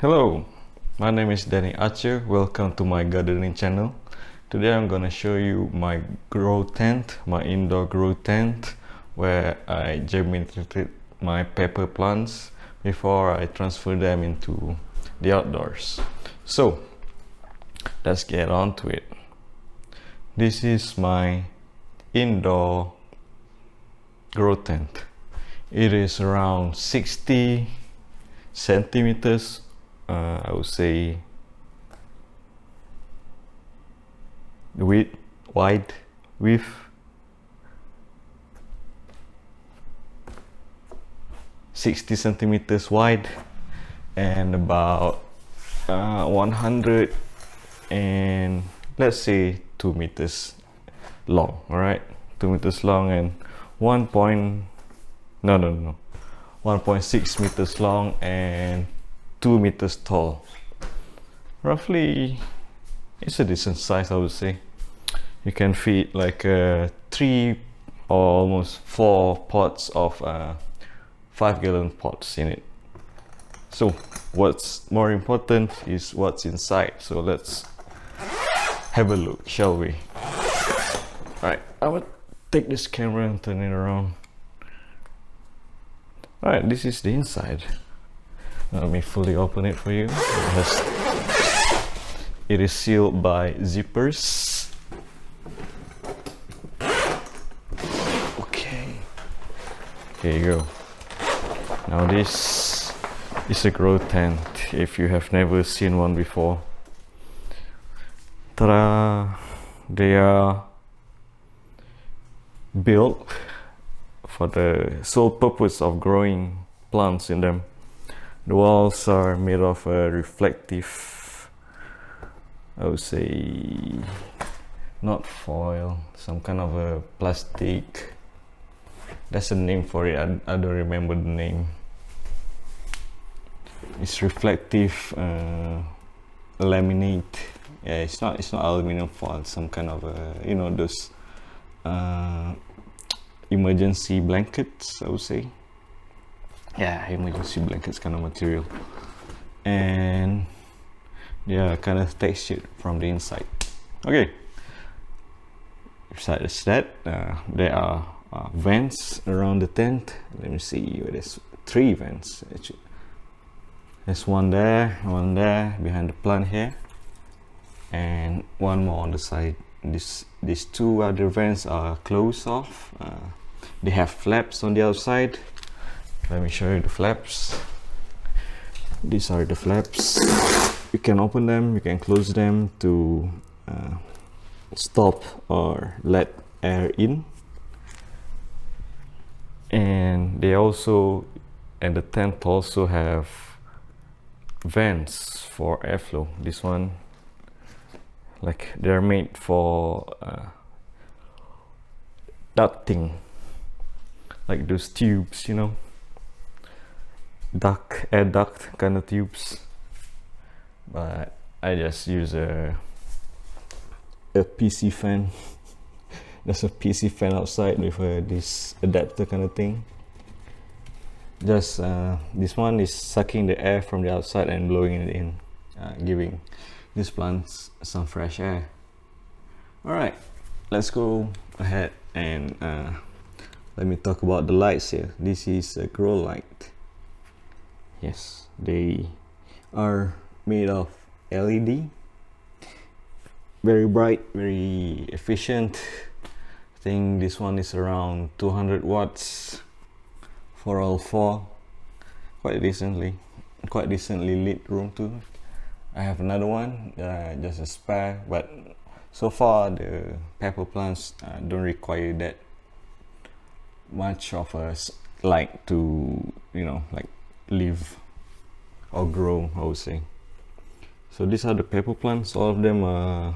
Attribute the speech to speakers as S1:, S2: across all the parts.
S1: Hello, my name is Danny Archer. Welcome to my gardening channel. Today I'm gonna show you my grow tent, my indoor grow tent, where I germinated my pepper plants before I transfer them into the outdoors. So let's get on to it. This is my indoor grow tent. It is around 60 centimeters, I would say wide width, 60 centimeters wide, and about 100 and let's say 2 meters long. All right, 2 meters long and 1.6 meters long and 2 meters tall. Roughly, it's a decent size, I would say. You can feed like 3 or almost 4 pots of 5-gallon pots in it. So what's more important is what's inside. So let's have a look, shall we? Alright, I will take this camera and turn it around. Alright, this is the inside. Let me fully open it for you. It is sealed by zippers. Okay, here you go. Now this is a grow tent, if you have never seen one before. Ta-da! They are built for the sole purpose of growing plants in them. The walls are made of a reflective, I would say, not foil, some kind of a plastic. There's a name for it, I don't remember the name. It's reflective laminate. Yeah, it's not aluminum foil, some kind of a, those emergency blankets, I would say. Yeah, emergency blankets kind of material, and they are kind of textured from the inside. Okay, besides that, there are vents around the tent. Let me see, there's 3 vents actually. There's one there behind the plant here, and one more on the side. These 2 other vents are closed off. They have flaps on the outside. Let me show you the flaps. These are the flaps. You can open them, you can close them to stop or let air in. And the tent also have vents for airflow. This one, like, they're made for ducting, like those tubes, air duct kind of tubes. But I just use a PC fan. There's a PC fan outside with this adapter kind of thing. Just this one is sucking the air from the outside and blowing it in, giving these plants some fresh air. Alright, let's go ahead and let me talk about the lights here. This is a grow light. Yes, they are made of LED. Very bright, very efficient. I think this one is around 200 watts for all 4. Quite decently lit room too. I have another one, just a spare, but so far the pepper plants don't require that much of a light to, like, live or grow, I would say. So these are the pepper plants. All of them are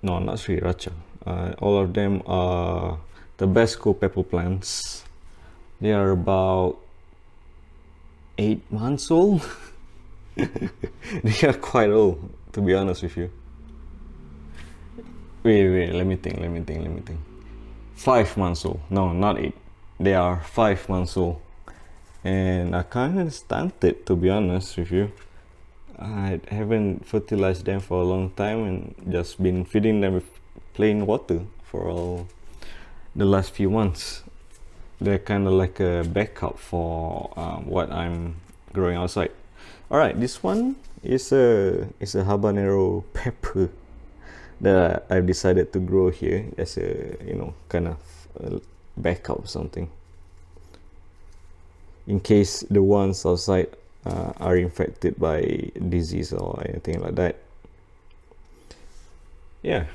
S1: not Sriracha. All of them are Tabasco pepper plants. They are about 8 months old. They are quite old, to be honest with you. Wait, let me think. 5 months old. No, not 8. They are 5 months old. and I kind of stunted, to be honest with you. I haven't fertilized them for a long time and just been feeding them with plain water for all the last few months. They're kind of like a backup for what I'm growing outside. All right, this one is a habanero pepper that I've decided to grow here as a kind of backup or something, in case the ones outside are infected by disease or anything like that. Yeah,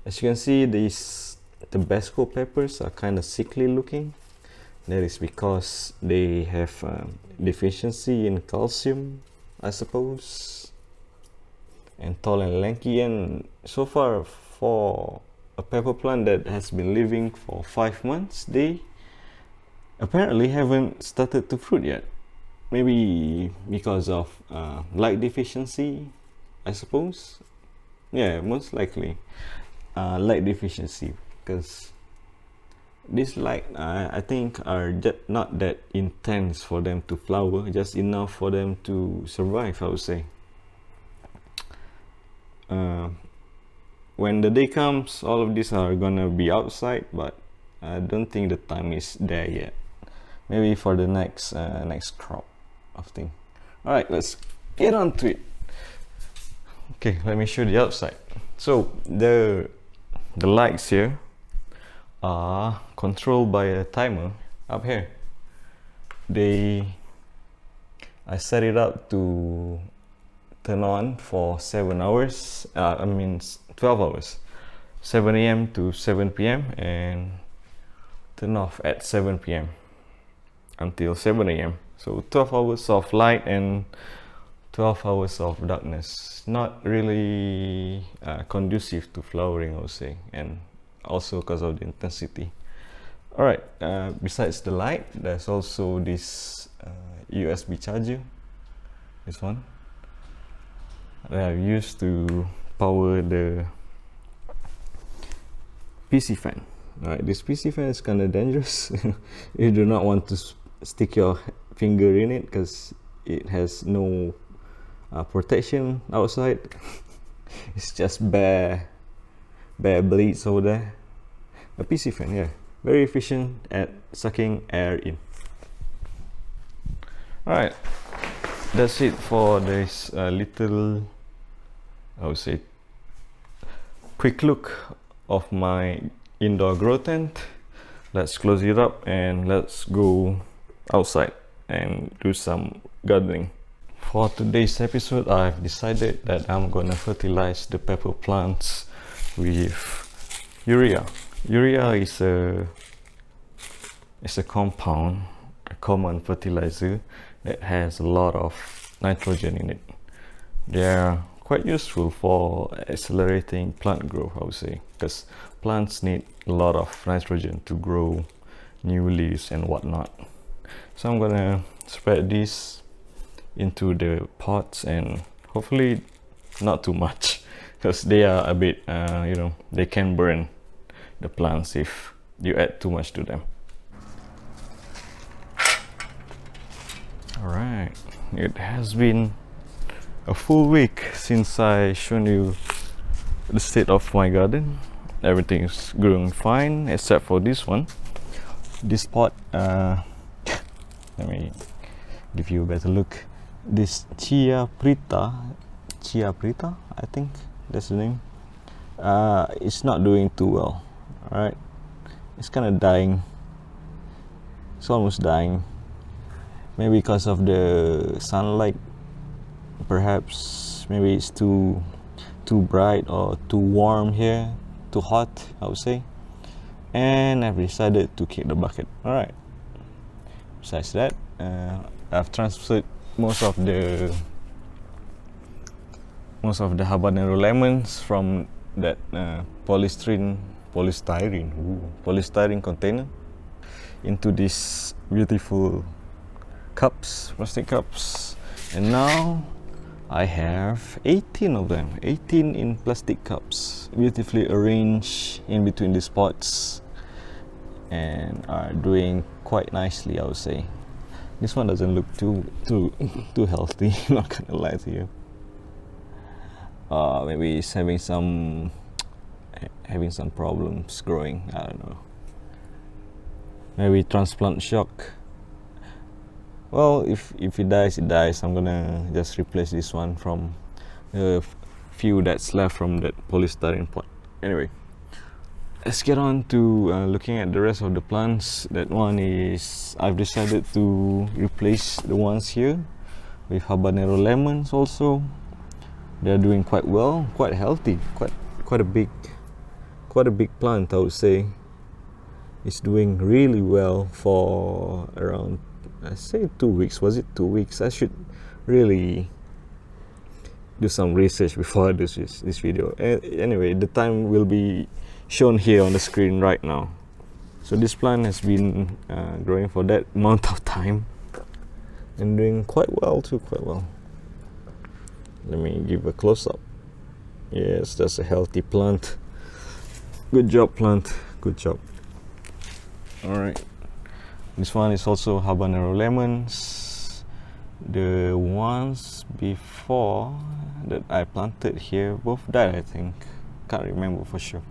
S1: as you can see, these Tabasco peppers are kind of sickly looking. That is because they have deficiency in calcium, I suppose, and tall and lanky. And so far, for a pepper plant that has been living for 5 months, they apparently haven't started to fruit yet. Maybe because of light deficiency, I suppose. Yeah, most likely light deficiency, because this light I think are just not that intense for them to flower, just enough for them to survive, I would say. When the day comes, all of these are gonna be outside, but I don't think the time is there yet. Maybe for the next crop of thing. All right, let's get on to it. Okay, let me show the outside. So the lights here are controlled by a timer up here. I set it up to turn on for 7 hours. 12 hours, 7 a.m. to 7 p.m. and turn off at 7 p.m. until 7 a.m. So 12 hours of light and 12 hours of darkness. Not really conducive to flowering, I would say, and also because of the intensity. All right, besides the light, there's also this USB charger, this one that I've used to power the PC fan. All right, this PC fan is kind of dangerous. You do not want to stick your finger in it because it has no protection outside. It's just bare blades over there. A PC fan, yeah, very efficient at sucking air in. All right, that's it for this little, I would say, quick look of my indoor grow tent. Let's close it up and let's go outside and do some gardening. For today's episode, I've decided that I'm gonna fertilize the pepper plants with urea. Urea is a compound, a common fertilizer that has a lot of nitrogen in it. They are quite useful for accelerating plant growth, I would say, because plants need a lot of nitrogen to grow new leaves and whatnot. So I'm gonna spread this into the pots, and hopefully not too much, because they are a bit they can burn the plants if you add too much to them. All right, it has been a full week since I shown you the state of my garden. Everything is growing fine except for this one. This pot, let me give you a better look. This chia preta, I think that's the name. It's not doing too well. All right, it's kind of dying. It's almost dying. Maybe because of the sunlight. Perhaps maybe it's too bright or too warm here, too hot, I would say. And I've decided to kick the bucket. All right. Besides that, I've transferred most of the habanero lemons from that polystyrene container into these beautiful cups, plastic cups, and now I have 18 of them, 18 in plastic cups, beautifully arranged in between these pots, and are doing quite nicely, I would say. This one doesn't look too healthy. Not gonna lie to you. Maybe it's having some problems growing. I don't know. Maybe transplant shock. Well, if it dies, it dies. I'm gonna just replace this one from the few that's left from that polystyrene pot. Anyway, let's get on to looking at the rest of the plants. That one is, I've decided to replace the ones here with habanero lemons also. They're doing quite well, quite healthy, quite a big plant, I would say. It's doing really well for around, I say 2 weeks. Was it 2 weeks? I should really do some research before I do this video. Anyway, the time will be shown here on the screen right now. So this plant has been growing for that amount of time and doing quite well too, quite well. Let me give a close-up. Yes, that's a healthy plant. Good job, plant. Good job. Alright. This one is also habanero lemons. The ones before that I planted here both died, I think. Can't remember for sure.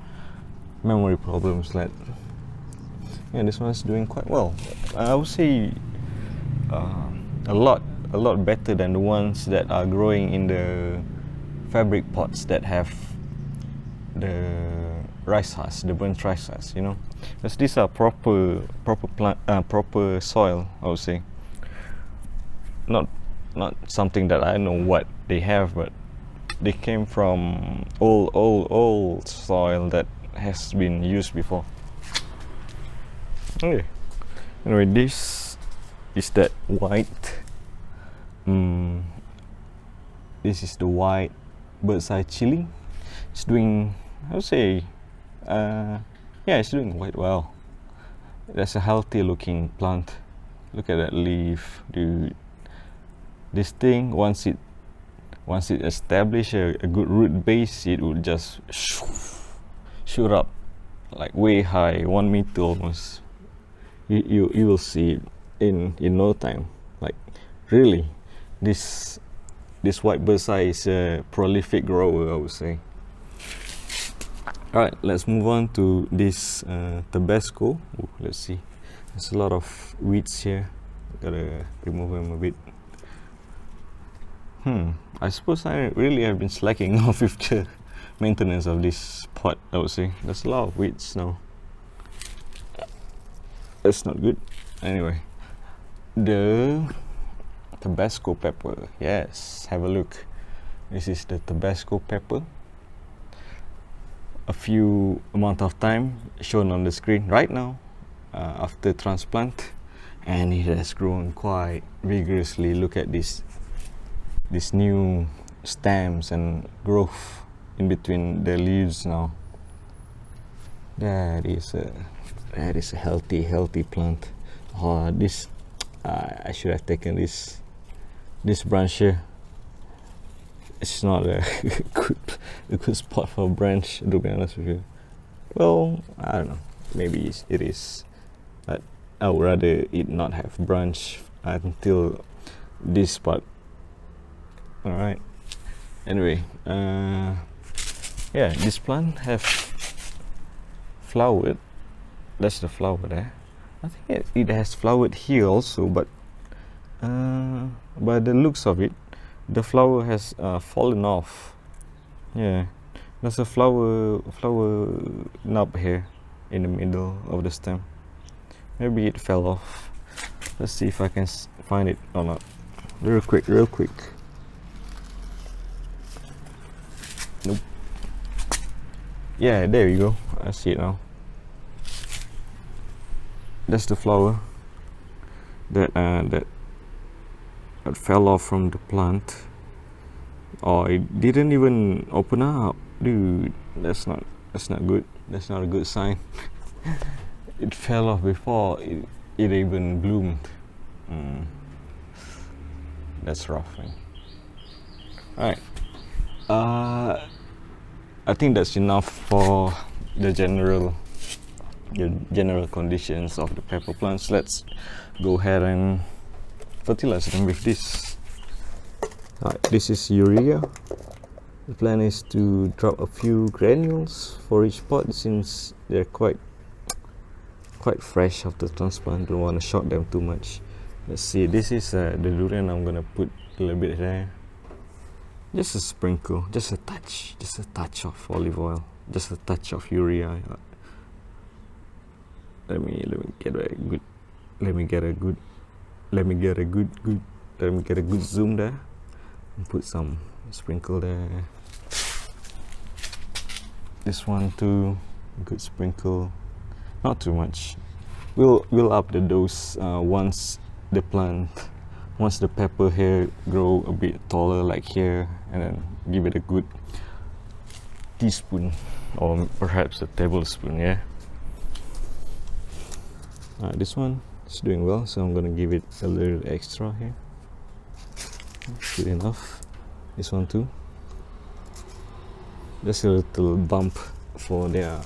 S1: Memory problems, like. Yeah, this one's doing quite well. I would say a lot better than the ones that are growing in the fabric pots that have the rice husk, the burnt rice husk, you know, because these are proper plant, proper soil, I would say. Not something that I know what they have, but they came from old soil that has been used before. Okay. Anyway, this is that white. This is the white bird's eye chili. It's doing, I would say, yeah, it's doing quite well. That's a healthy looking plant. Look at that leaf, dude. This thing, once it establishes a good root base, it will just shoot up like way high, 1 meter almost. You will see it in no time. Like, really, this white bird's eye is a prolific grower, I would say. Alright, let's move on to this Tabasco. Ooh, let's see. There's a lot of weeds here. Gotta remove them a bit. I suppose I really have been slacking off with the maintenance of this pot, I would say. There's a lot of weeds now. That's not good. Anyway, the Tabasco pepper. Yes, have a look. This is the Tabasco pepper. A few amount of time shown on the screen right now after transplant, and it has grown quite vigorously. Look at this new stems and growth in between the leaves now. That is a healthy plant. This I should have taken this branch here. It's not a good spot for a branch, to be honest with you. Well, I don't know. Maybe it is, but I would rather it not have branch until this spot. All right. Anyway, yeah, this plant have flowered. That's the flower there. I think it has flowered here also, but by the looks of it, the flower has fallen off. Yeah, there's a flower knob here in the middle of the stem. Maybe it fell off. Let's see if I can find it or not. Real quick. Nope. Yeah, there you go. I see it now. That's the flower that fell off from the plant. Oh, it didn't even open up, dude. That's not good. That's not a good sign. It fell off before it even bloomed. That's rough, man. Alright. I think that's enough for the general conditions of the pepper plants. Let's go ahead and fertilize them with this. This is urea. The plan is to drop a few granules for each pot since they're quite fresh after transplant. Don't want to shock them too much. Let's see, this is the durian. I'm gonna put a little bit there. Just a sprinkle, just a touch of olive oil, just a touch of urea. Let me get a good zoom there and put some sprinkle there. This one too, good sprinkle, not too much. We'll up the dose once the pepper here grow a bit taller like here, and then give it a good teaspoon or perhaps a tablespoon. Yeah. This one is doing well, so I'm gonna give it a little extra here. Good enough. This one too. Just a little bump for their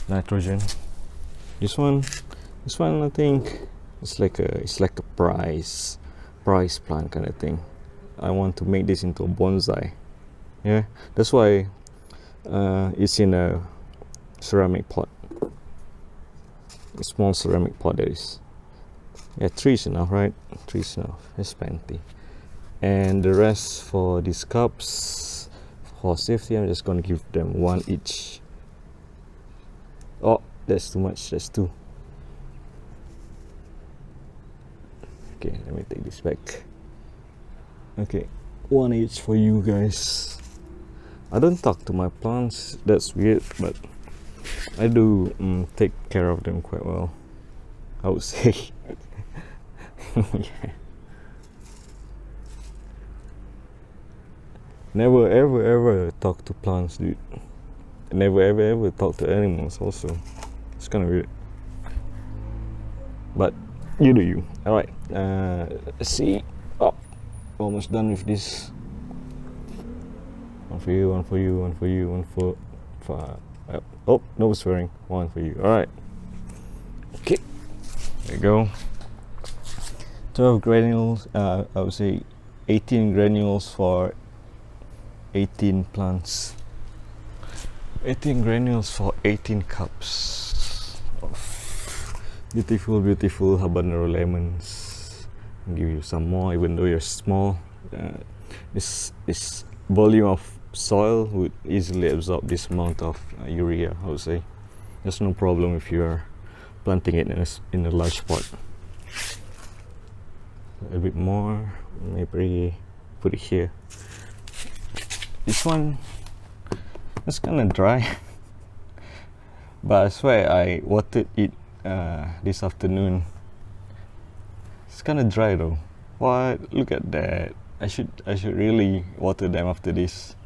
S1: nitrogen. This one I think it's like a prize plant kind of thing. I want to make this into a bonsai. Yeah, that's why it's in a ceramic pot. A small ceramic pot there is. Yeah, 3 is enough, right? 3 is enough. It's plenty. And the rest for these cups, for safety, I'm just gonna give them 1 each. Oh, that's too much. That's 2. Okay, let me take this back. Okay, 1 each for you guys. I don't talk to my plants. That's weird, but I do take care of them quite well, I would say. Yeah. Never ever talk to plants, dude. Never ever talk to animals also. It's kind of weird, but you do you. All right, let's see. Oh, almost done with this. 1 for you, 1 for you, 1 for you, 1 for oh, no swearing. 1 for you. All right. Okay, there you go. 12 granules. I would say 18 granules for 18 plants. 18 granules for 18 cups of beautiful habanero lemons. I'll give you some more, even though you're small. This volume of soil would easily absorb this amount of urea, I would say. There's no problem if you're planting it in a large pot. A little bit more, maybe put it here. This one is kind of dry, but I swear I watered it this afternoon. It's kind of dry though. What? Look at that. I should really water them after this.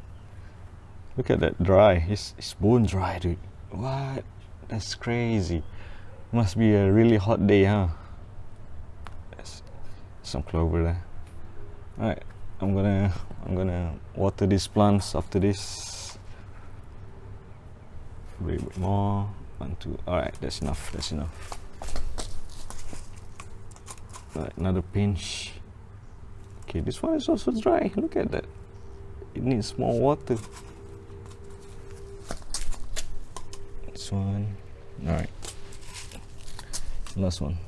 S1: Look at that, dry. It's bone dry, dude. What? That's crazy. Must be a really hot day, huh? There's some clover there. All right, I'm gonna water these plants after this. A little bit more. 1, 2. All right, that's enough. That's enough. All right, another pinch. Okay, this one is also dry. Look at that. It needs more water. This one. All right. Last one.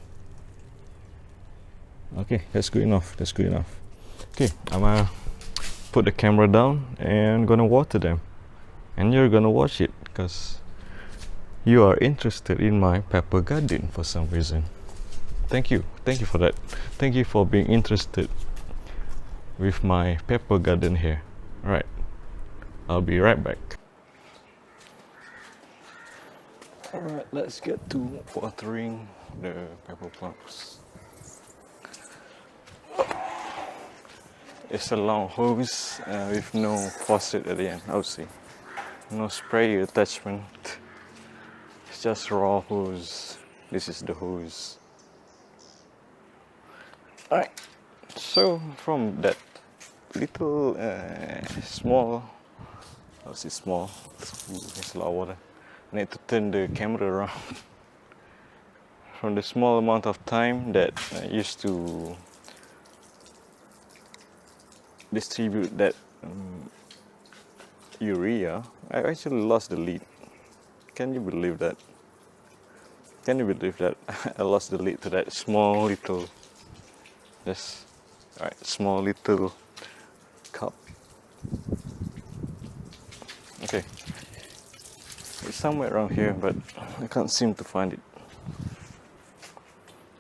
S1: Okay, that's good enough. That's good enough. Okay, I'm gonna put the camera down and gonna water them, and you're gonna watch it because you are interested in my pepper garden for some reason. Thank you for that. Thank you for being interested with my pepper garden here. All right, I'll be right back. All right, let's get to watering the pepper plants. It's a long hose with no faucet at the end, I would say. No spray attachment. It's just raw hose. This is the hose. Alright, so from that little small, I would say small, there's a lot of water. I need to turn the camera around. from the small amount of time that I used to distribute that urea, I actually lost the lead. Can you believe that? Can you believe that I lost the lead to that small little, yes, alright, small little cup. Okay, it's somewhere around here, but I can't seem to find it.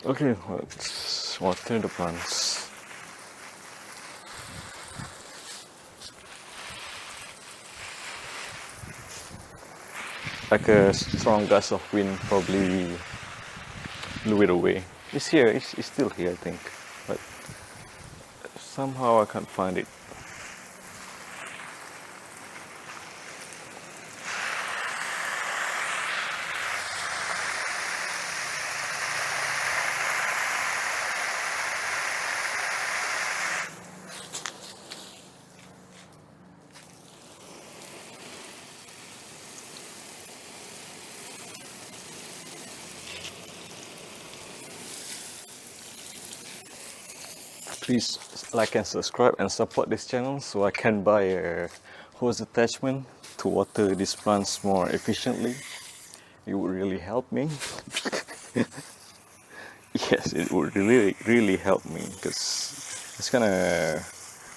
S1: Okay, let's water the plants. Like a strong gust of wind probably blew it away. It's here, it's still here, I think, but somehow I can't find it. Please like and subscribe and support this channel so I can buy a hose attachment to water these plants more efficiently. It would really help me. Yes, it would really help me because it's kind of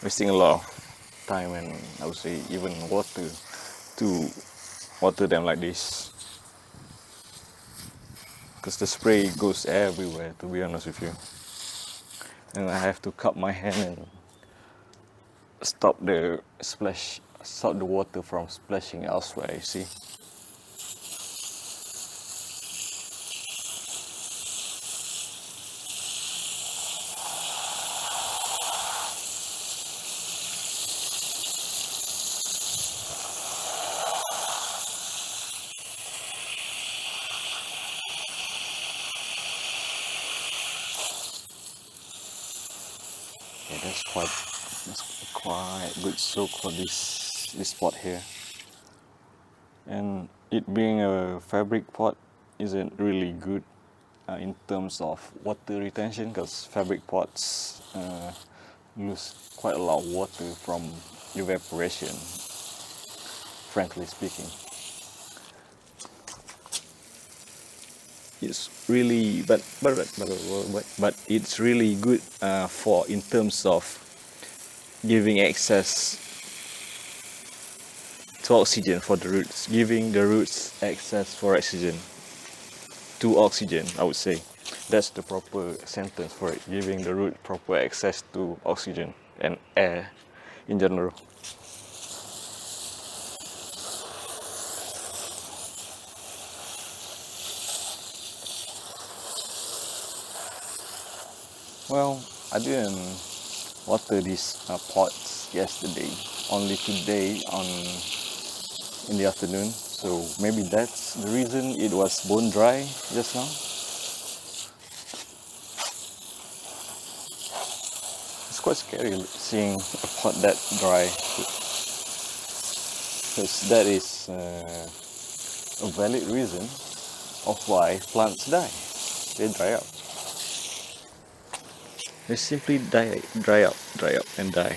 S1: wasting a lot of time and I would say even water to water them like this, because the spray goes everywhere, to be honest with you, and I have to cup my hand and stop the water from splashing elsewhere, you see. Yeah, that's quite good soak for this pot here. And it being a fabric pot isn't really good in terms of water retention, because fabric pots lose quite a lot of water from evaporation, frankly speaking. It's really, but it's really good for in terms of giving access to oxygen for the roots, giving the roots access for oxygen, to oxygen, I would say. That's the proper sentence for it, giving the root proper access to oxygen and air in general. Well, I didn't water these pots yesterday, only today in the afternoon, so maybe that's the reason it was bone dry just now. It's quite scary seeing a pot that dry, because that is a valid reason of why plants die. They dry up. They simply dry up and die.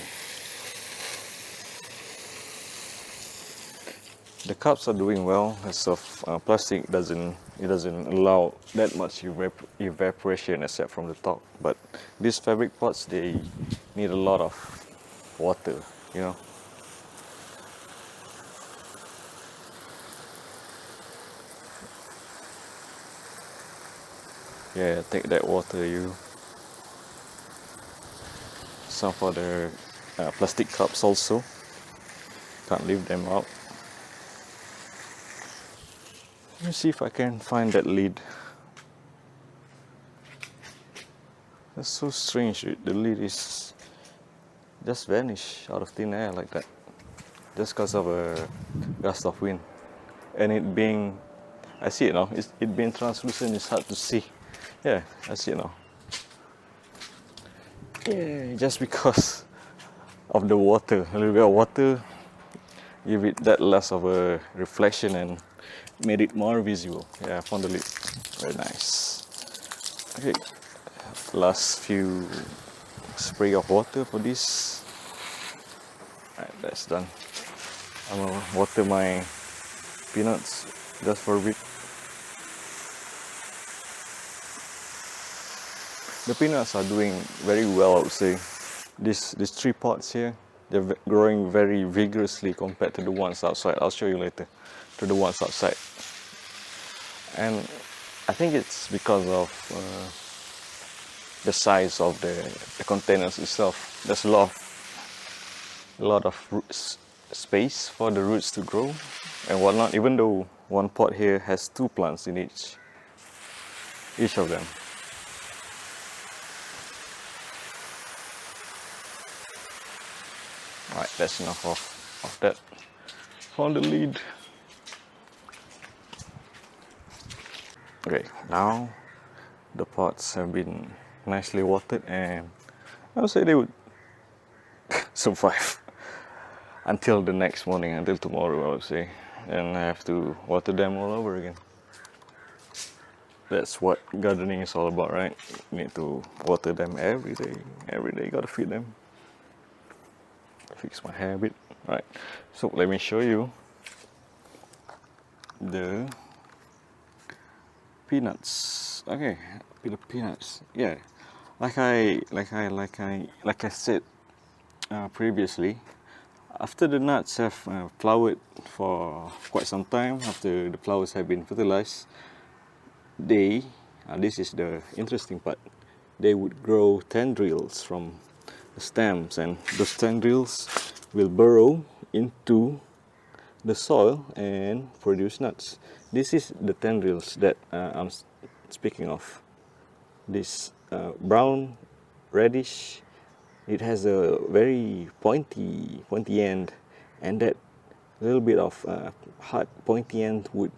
S1: The cups are doing well, as of plastic doesn't allow that much evaporation except from the top. But these fabric pots, they need a lot of water, you know. Yeah, take that water, you. Some for the plastic cups also. Can't leave them out. Let me see if I can find that lid. That's so strange. The lid is just vanished out of thin air like that, just because of a gust of wind. And it being, I see it now. It being translucent. It's hard to see. Yeah, I see it now. Yeah, just because of the water, a little bit of water, give it that less of a reflection and made it more visible. Yeah, I found the lid. Very nice. Okay, last few spray of water for this. Alright, that's done. I'm gonna water my peanuts just for a bit. The peanuts are doing very well, I would say. These 3 pots here, they're growing very vigorously compared to the ones outside. I'll show you later, to the ones outside. And I think it's because of the size of the containers itself. There's a lot of space for the roots to grow and whatnot, even though one pot here has 2 plants in each of them. Alright, that's enough of that. On the lid. Okay, now the pots have been nicely watered, and I would say they would survive until the next morning, until tomorrow, I would say. And I have to water them all over again. That's what gardening is all about, right? You need to water them every day. Every day, you gotta feed them. Fix my hair a bit. Right, so let me show you the peanuts. Okay, the peanuts. Yeah, like I said previously, after the nuts have flowered for quite some time, after the flowers have been fertilized, they, this is the interesting part, they would grow tendrils from the stems, and those tendrils will burrow into the soil and produce nuts. This is the tendrils that I'm speaking of. This brown, reddish, it has a very pointy end, and that little bit of hard pointy end would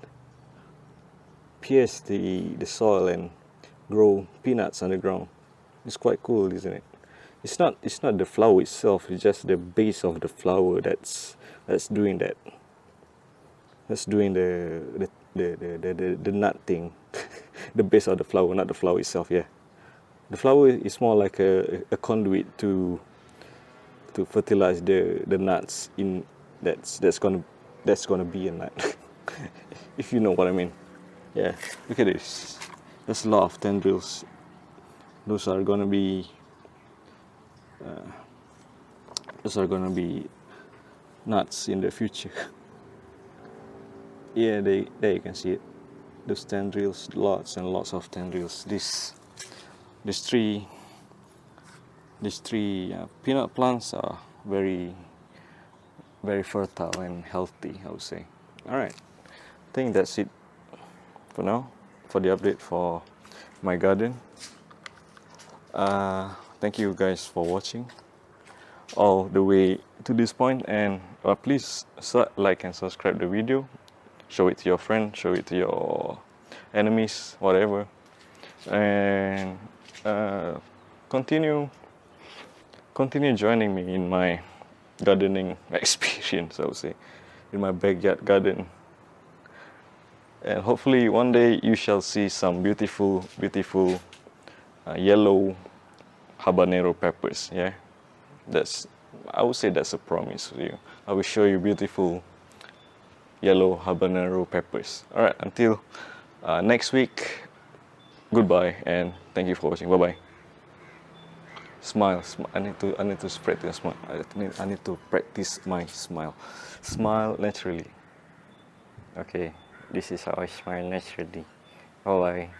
S1: pierce the soil and grow peanuts underground. It's quite cool, isn't it? It's not the flower itself, it's just the base of the flower that's doing that. That's doing the nut thing. The base of the flower, not the flower itself, yeah. The flower is more like a conduit to fertilize the nuts in that's gonna be a nut. If you know what I mean. Yeah, look at this. There's a lot of tendrils. Those are gonna be nuts in the future. Yeah, there you can see it. Those tendrils, lots and lots of tendrils. These three peanut plants are very fertile and healthy, I would say. All right, I think that's it for now, for the update for my garden. Thank you guys for watching all the way to this point, and please like and subscribe the video, show it to your friend, show it to your enemies, whatever, and continue joining me in my gardening experience, I would say, in my backyard garden. And hopefully one day you shall see some beautiful yellow habanero peppers. Yeah, I would say that's a promise for you. I will show you beautiful yellow habanero peppers. All right, until next week, goodbye, and thank you for watching. Bye bye. Smile. I need to spread the smile. I need to practice my smile. Smile naturally. Okay, this is how I smile naturally. Bye bye.